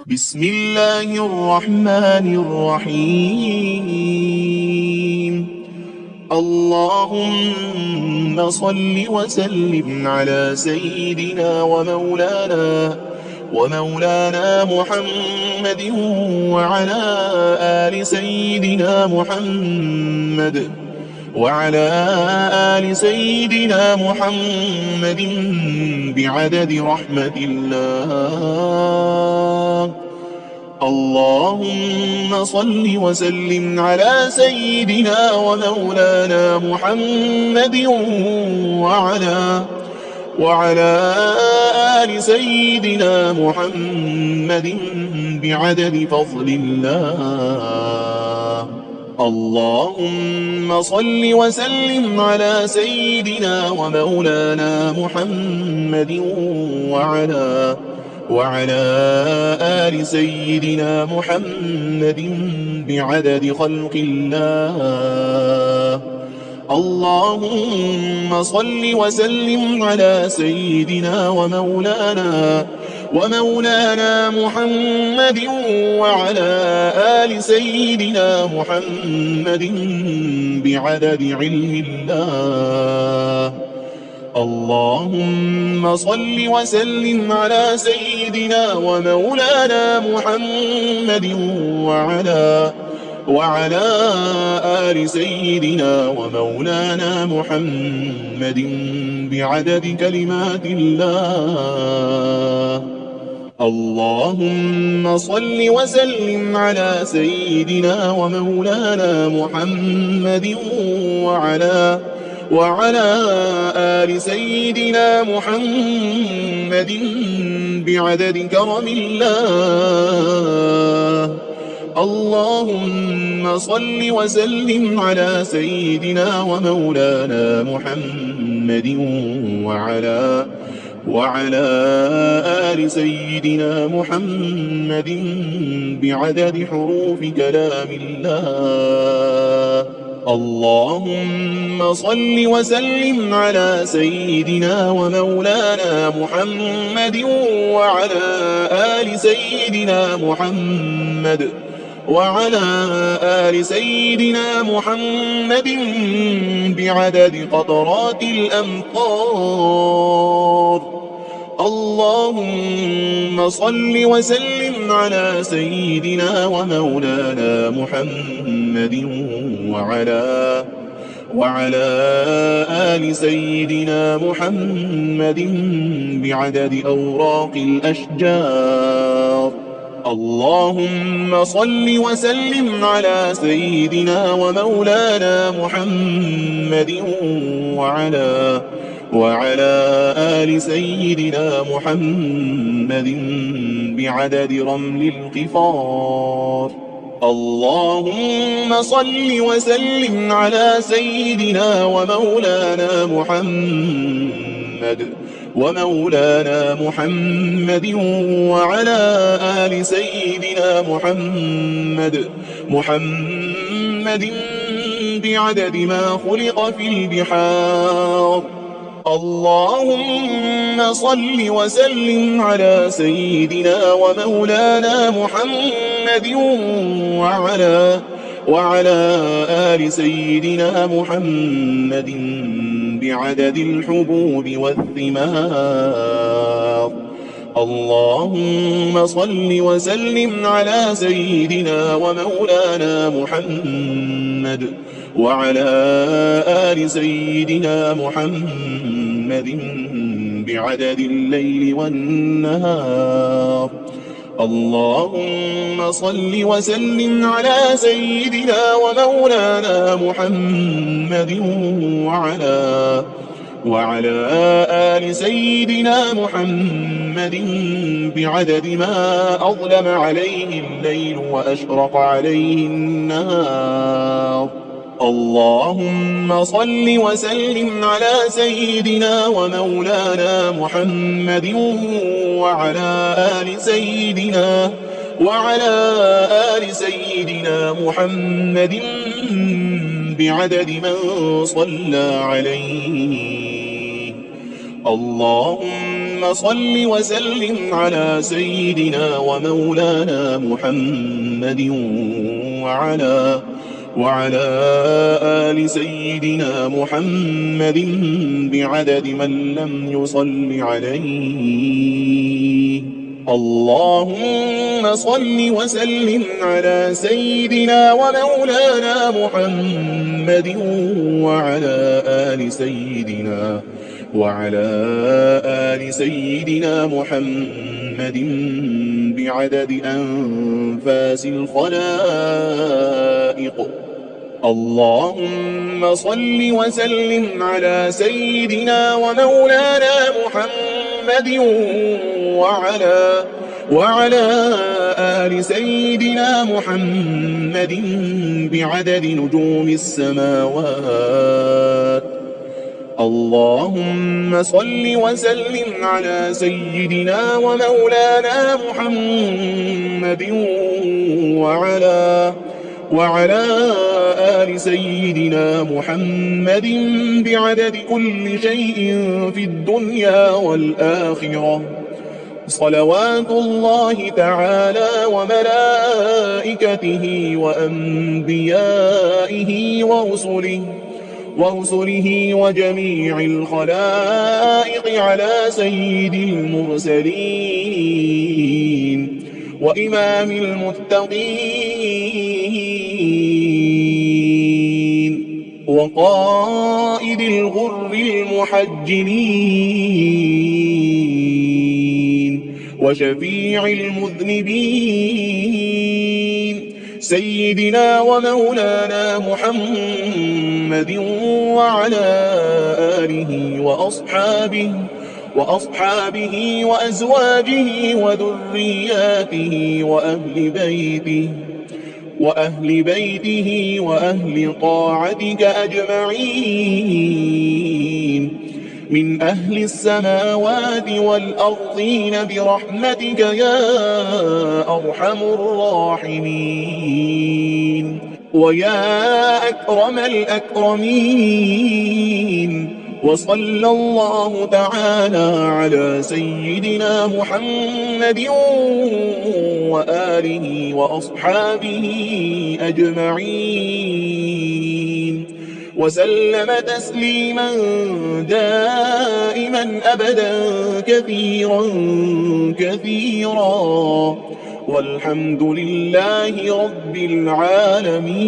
بسم الله الرحمن الرحيم. اللهم صل وسلم على سيدنا ومولانا محمد وعلى آل سيدنا محمد بعدد رحمة الله. اللهم صل وسلم على سيدنا ومولانا محمد وعلى آل سيدنا محمد بعدد فضل الله. اللهم صل وسلم على سيدنا ومولانا محمد وعلى آل سيدنا محمد بعدد خلق الله. اللهم صل وسلم على سيدنا ومولانا محمد وعلى آل سيدنا محمد بعدد علم الله. اللهم صل وسلم على سيدنا ومولانا محمد وعلى آل سيدنا ومولانا محمد بعدد كلمات الله. اللهم صل وسلم على سيدنا ومولانا محمد وعلى آل سيدنا محمد بعدد كرم الله. اللهم صل وسلم على سيدنا ومولانا محمد وعلى آل سيدنا محمد بعدد حروف كلام الله. اللهم صل وسلم على سيدنا ومولانا محمد وعلى آل سيدنا محمد بعدد قطرات الأمطار. اللهم صل وسلم على سيدنا ومولانا محمد وعلى آل سيدنا محمد بعدد أوراق الأشجار. اللهم صل وسلم على سيدنا ومولانا محمد وعلى آل سيدنا محمد بعدد رمل القفار. اللهم صل وسلم على سيدنا ومولانا محمد وعلى آل سيدنا محمد بعدد ما خلق في البحار. اللهم صل وسلم على سيدنا ومولانا محمد وعلى آل سيدنا محمد بعدد الحبوب والثمار. اللهم صل وسلم على سيدنا ومولانا محمد وعلى آل سيدنا محمد بعدد الليل والنهار. اللهم صل وسلم على سيدنا ومولانا محمد وعلى آل سيدنا محمد بعدد ما أظلم عليه الليل وأشرق عليه النهار. اللهم صل وسلم على سيدنا ومولانا محمد وعلى آل سيدنا محمد بعدد من صلى عليه. اللهم صل وسلم على سيدنا ومولانا محمد وعلى آل سيدنا محمد بعدد من لم يصل عليه. اللهم صل وسلم على سيدنا ومولانا محمد وعلى آل سيدنا محمد بعدد أنفاس الخلائق. اللهم صل وسلم على سيدنا ومولانا محمد وعلى آل سيدنا محمد بعدد نجوم السماوات. اللهم صل وسلم على سيدنا ومولانا محمد وعلى آل سيدنا محمد بعدد كل شيء في الدنيا والآخرة. صلوات الله تعالى وملائكته وأنبيائه ورسله وجميع الخلائق على سيد المرسلين وإمام المتقين وقائد الغر المحجلين وشفيع المذنبين سيدنا ومولانا محمد وعلى آله وأصحابه وأزواجه وذرياته وأهل بيته وأهل طاعتك أجمعين من أهل السماوات والأرضين برحمتك يا أرحم الراحمين ويا أكرم الأكرمين. وصلى الله تعالى على سيدنا محمد وآله وأصحابه أجمعين وسلم تسليما دائما أبدا كثيرا والحمد لله رب العالمين.